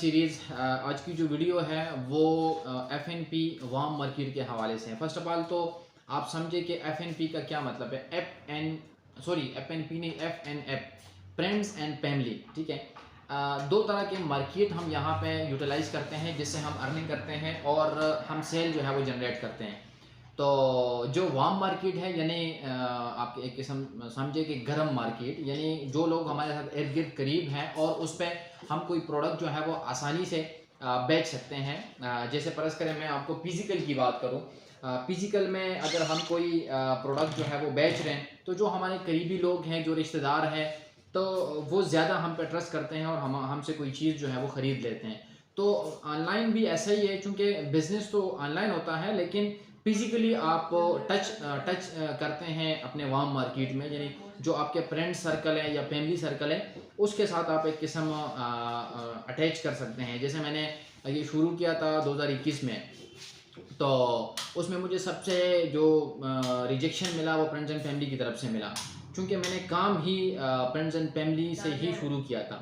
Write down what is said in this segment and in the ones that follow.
Series आज की जो वीडियो है वो एफ.एन.पी. वार्म मार्केट के हवाले से है। फ़र्स्ट ऑफ़ ऑल तो आप समझे कि एफ.एन.पी. का क्या मतलब है। एफ.एन.पी. नहीं, F&F, फ्रेंड्स एंड फैमिली, ठीक है। दो तरह के मार्केट हम यहाँ पे यूटिलाइज़ करते हैं जिससे हम अर्निंग करते हैं और हम सेल जो है वो जनरेट करते हैं। तो जो वार्म मार्केट है यानी आप एक किस्म समझिए कि गर्म मार्केट, यानी जो लोग हमारे साथ इर्द गिर्द करीब हैं और उस पे हम कोई प्रोडक्ट जो है वो आसानी से बेच सकते हैं। जैसे फ़र्ज़ करें मैं आपको फिज़िकल की बात करूँ, फिज़िकल में अगर हम कोई प्रोडक्ट जो है वो बेच रहे हैं तो जो हमारे करीबी लोग हैं, जो रिश्तेदार हैं, तो वो ज़्यादा हम पे ट्रस्ट करते हैं और हम हमसे कोई चीज़ जो है वो ख़रीद लेते हैं। तो ऑनलाइन भी ऐसा ही है, चूँकि बिज़नेस तो ऑनलाइन होता है लेकिन फिज़िकली आप टच करते हैं अपने वार्म मार्केट में, यानी जो आपके फ्रेंड सर्कल है या फैमिली सर्कल है उसके साथ आप एक किस्म अटैच कर सकते हैं। जैसे मैंने ये शुरू किया था 2021 में, तो उसमें मुझे सबसे जो रिजेक्शन मिला वो फ्रेंड्स एंड फैमिली की तरफ से मिला, चूँकि मैंने काम ही फ्रेंड्स एंड फैमिली से ही शुरू किया था।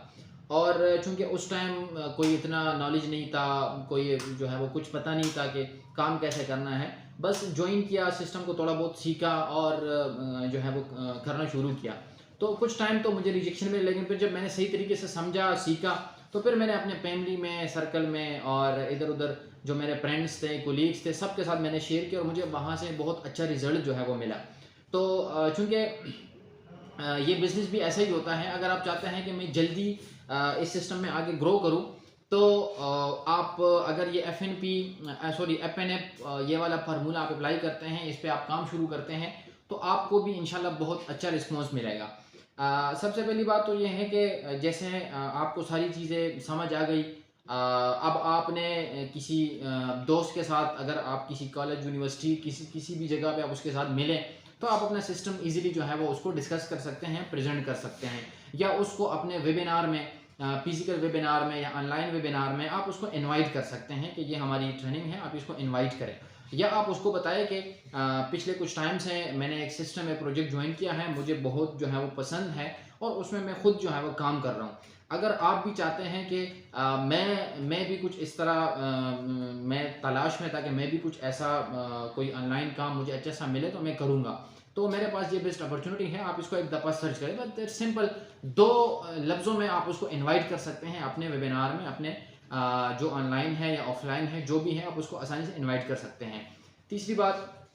और चूँकि उस टाइम कोई इतना नॉलेज नहीं था, कोई जो है वो कुछ पता नहीं था कि काम कैसे करना है। बस जॉइन किया, सिस्टम को थोड़ा बहुत सीखा और जो है वो करना शुरू किया। तो कुछ टाइम तो मुझे रिजेक्शन मिले, लेकिन फिर जब मैंने सही तरीके से समझा, सीखा, तो फिर मैंने अपने फैमिली में, सर्कल में और इधर-उधर जो मेरे फ्रेंड्स थे, कोलीग्स थे, सबके साथ मैंने शेयर किया और मुझे वहाँ से बहुत अच्छा रिज़ल्ट जो है वो मिला। तो चूँकि ये बिज़नेस भी ऐसा ही होता है, अगर आप चाहते हैं कि मैं जल्दी इस सिस्टम में आगे ग्रो करूँ, तो आप अगर ये एफ.एन.एफ. ये वाला फार्मूला आप अप्लाई करते हैं, इस पे आप काम शुरू करते हैं, तो आपको भी इंशाल्लाह बहुत अच्छा रिस्पॉन्स मिलेगा। सबसे पहली बात तो ये है कि जैसे आपको सारी चीज़ें समझ आ गई, अब आपने किसी दोस्त के साथ, अगर आप किसी कॉलेज, यूनिवर्सिटी, किसी किसी भी जगह पे आप उसके साथ मिलें, तो आप अपना सिस्टम ईज़िली जो है वो उसको डिस्कस कर सकते हैं, प्रेज़ेंट कर सकते हैं, या उसको अपने वेबिनार में, फिज़िकल वेबिनार में या ऑनलाइन वेबिनार में आप उसको इनवाइट कर सकते हैं कि ये हमारी ट्रेनिंग है, आप इसको इनवाइट करें। या आप उसको बताएँ कि पिछले कुछ टाइम से मैंने एक सिस्टम, एक प्रोजेक्ट जॉइन किया है, मुझे बहुत जो है वो पसंद है और उसमें मैं खुद जो है वो काम कर रहा हूँ। अगर आप भी चाहते हैं कि मैं भी कुछ इस तरह मैं तलाश में था कि मैं भी कुछ ऐसा कोई ऑनलाइन काम मुझे अच्छा सा मिले तो मैं करूँगा। तो मेरे पास ये बेस्ट अपॉर्च्युनिटी है, आप इसको एक दफ़ा सर्च करें। बस दैट्स सिंपल, 2 लफ्ज़ों में आप उसको इनवाइट कर सकते हैं अपने वेबिनार में, अपने जो ऑनलाइन है या ऑफ़लाइन है, जो भी है, आप उसको आसानी से इनवाइट कर सकते हैं। तीसरी बात,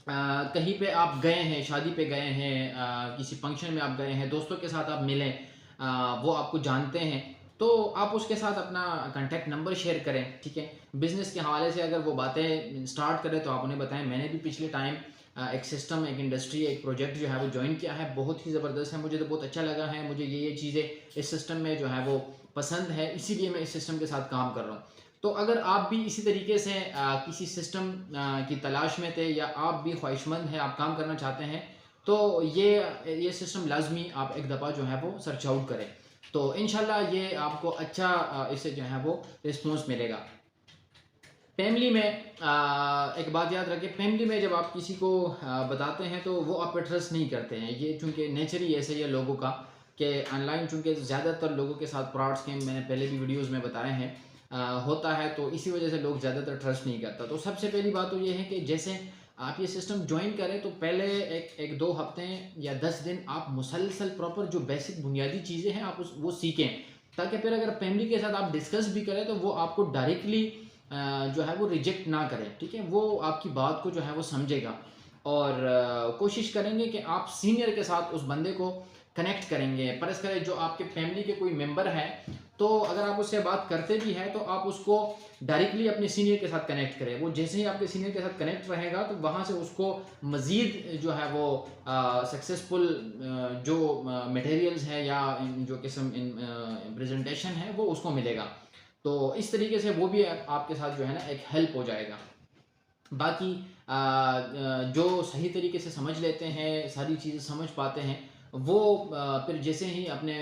कहीं पे आप गए हैं, शादी पे गए हैं, किसी फंक्शन में आप गए हैं, दोस्तों के साथ आप मिले, वो आपको जानते हैं, तो आप उसके साथ अपना कॉन्टैक्ट नंबर शेयर करें, ठीक है। बिज़नेस के हवाले से अगर वो बातें स्टार्ट करें तो आप उन्हें बताएं, मैंने भी पिछले टाइम एक सिस्टम, एक इंडस्ट्री, एक प्रोजेक्ट जो है वो जॉइन किया है, बहुत ही ज़बरदस्त है, मुझे तो बहुत अच्छा लगा है, मुझे ये चीज़ें इस सिस्टम में जो है वो पसंद है, इसीलिए मैं इस सिस्टम के साथ काम कर रहा हूँ। तो अगर आप भी इसी तरीके से किसी सिस्टम की तलाश में थे, या आप भी ख्वाहिशमंद हैं, आप काम करना चाहते हैं, तो ये सिस्टम लाज़मी आप एक दफ़ा जो है वो सर्च आउट करें। तो इंशाल्लाह ये आपको अच्छा इससे जो है वो रिस्पॉन्स मिलेगा। फैमिली में एक बात याद रखें, फैमिली में जब आप किसी को बताते हैं तो वो आप पे ट्रस्ट नहीं करते हैं। ये चूँकि नेचर ही ऐसे ही है लोगों का, कि ऑनलाइन चूँकि ज़्यादातर लोगों के साथ फ्रॉड स्कैम, मैंने पहले भी वीडियोज़ में बताए हैं, होता है, तो इसी वजह से लोग ज़्यादातर ट्रस्ट नहीं करता। तो सबसे पहली बात तो ये है कि जैसे आप ये सिस्टम जॉइन करें तो पहले एक 2 हफ्ते या 10 दिन आप मुसलसल प्रॉपर जो बेसिक बुनियादी चीज़ें हैं आप वो सीखें, ताकि फिर अगर फैमिली के साथ आप डिस्कस भी करें तो वो आपको डायरेक्टली जो है वो रिजेक्ट ना करें, ठीक है। वो आपकी बात को जो है वो समझेगा और कोशिश करेंगे कि आप सीनियर के साथ उस बंदे को कनेक्ट करेंगे। फ़र्ज़ करें जो आपके फैमिली के कोई मेंबर है, तो अगर आप उससे बात करते भी हैं तो आप उसको डायरेक्टली अपने सीनियर के साथ कनेक्ट करें। वो जैसे ही आपके सीनियर के साथ कनेक्ट रहेगा तो वहाँ से उसको मज़ीद जो है वो सक्सेसफुल जो मटेरियल्स है या जो किस्म प्रेजेंटेशन है वो उसको मिलेगा। तो इस तरीके से वो भी आपके साथ जो है ना एक हेल्प हो जाएगा। बाकी जो सही तरीके से समझ लेते हैं, सारी चीज़ें समझ पाते हैं, वो फिर जैसे ही अपने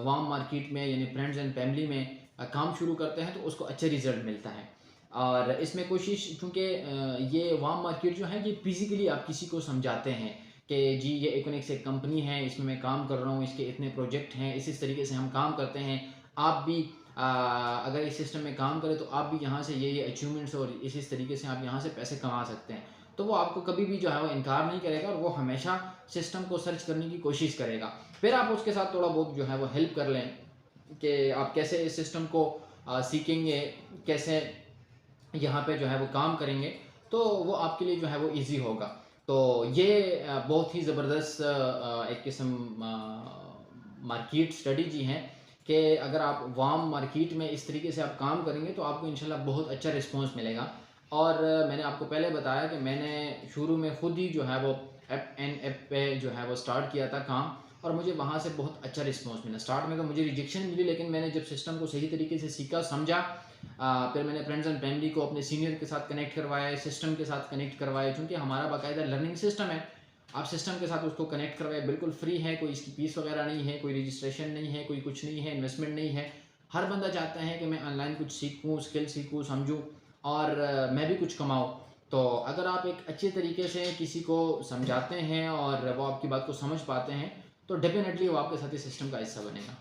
वार्म मार्केट में यानी फ्रेंड्स एंड फैमिली में काम शुरू करते हैं तो उसको अच्छे रिज़ल्ट मिलता है। और इसमें कोशिश, चूँकि ये वार्म मार्केट जो है ये फिज़िकली आप किसी को समझाते हैं कि जी ये इकोनिक्स एक कंपनी है, इसमें मैं काम कर रहा हूँ, इसके इतने प्रोजेक्ट हैं, इस तरीके से हम काम करते हैं। आप भी अगर इस सिस्टम में काम करें तो आप भी यहाँ से ये अचीवमेंट्स और इस तरीके से आप यहाँ से पैसे कमा सकते हैं। तो वो आपको कभी भी जो है वो इनकार नहीं करेगा और वो हमेशा सिस्टम को सर्च करने की कोशिश करेगा। फिर आप उसके साथ थोड़ा बहुत जो है वो हेल्प कर लें कि आप कैसे इस सिस्टम को सीखेंगे, कैसे यहाँ पे जो है वो काम करेंगे, तो वो आपके लिए जो है वो ईज़ी होगा। तो ये बहुत ही ज़बरदस्त एक किस्म मार्केट स्ट्रेटजी है कि अगर आप वार्म मार्केट में इस तरीके से आप काम करेंगे तो आपको इंशाल्लाह बहुत अच्छा रिस्पॉन्स मिलेगा। और मैंने आपको पहले बताया कि मैंने शुरू में खुद ही जो है वो ऐप पे जो है वो स्टार्ट किया था काम, और मुझे वहाँ से बहुत अच्छा रिस्पॉन्स मिला। स्टार्ट में तो मुझे रिजेक्शन मिली, लेकिन मैंने जब सिस्टम को सही तरीके से सीखा, समझा, फिर मैंने फ्रेंड्स एंड फैमिली को अपने सीनियर के साथ कनेक्ट करवाया, सिस्टम के साथ कनेक्ट करवाया, क्योंकि हमारा बाकायदा लर्निंग सिस्टम है। आप सिस्टम के साथ उसको कनेक्ट करवाए, बिल्कुल फ्री है, कोई इसकी फीस वगैरह नहीं है, कोई रजिस्ट्रेशन नहीं है, कोई कुछ नहीं है, इन्वेस्टमेंट नहीं है। हर बंदा चाहता है कि मैं ऑनलाइन कुछ सीखूँ, स्किल सीखूँ, समझूँ और मैं भी कुछ कमाऊँ। तो अगर आप एक अच्छे तरीके से किसी को समझाते हैं और वो आपकी बात को समझ पाते हैं, तो डेफिनेटली वो आपके साथ इस सिस्टम का हिस्सा बनेगा।